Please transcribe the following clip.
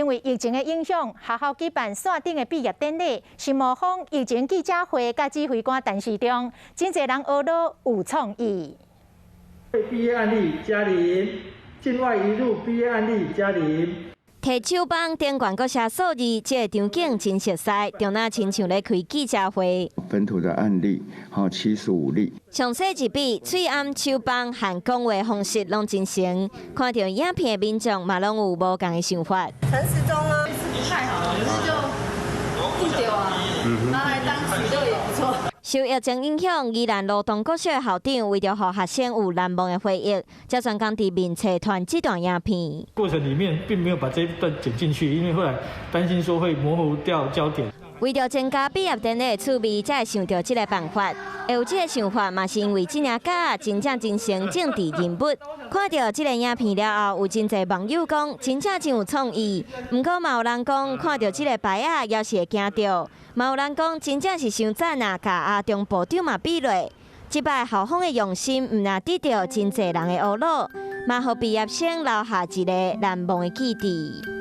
为疫情的影响，学校举办线顶的毕业典礼，是模仿疫情记者会甲指挥官陈时中，真侪人学到有创意。毕业案例加零，境外移入毕业案例加零。 摕手棒顶管阁写数字，这个场景真熟悉，就那亲像咧开记者会。本土的案例75例，详细一比，嘴暗、手棒和讲话方式拢真成。看到影片的民众嘛，拢有无共的想法。陈时中呢是不太好，可是就不丢啊，拿来当曲就也不错。 受疫情影响，宜兰罗东国小的校长为着让学生有难忘的回忆，才选工伫面册传这段影片。过程里面并没有把这一段剪进去，因为后来担心说会模糊掉焦点。为着增加毕业典礼的趣味，才会想到这个办法。会有这个想法，嘛是因为这领假真正真成政治人物。看到这个影片了后，有真侪网友讲，真正真有创意。不过嘛有人讲，看到这个牌仔，也是会惊到。 嘛有人讲，真正是伤赞啊！甲阿中部长嘛比落，即摆校方的用心，毋但得到真侪人的学乐，嘛互毕业生留下一个难忘的记忆。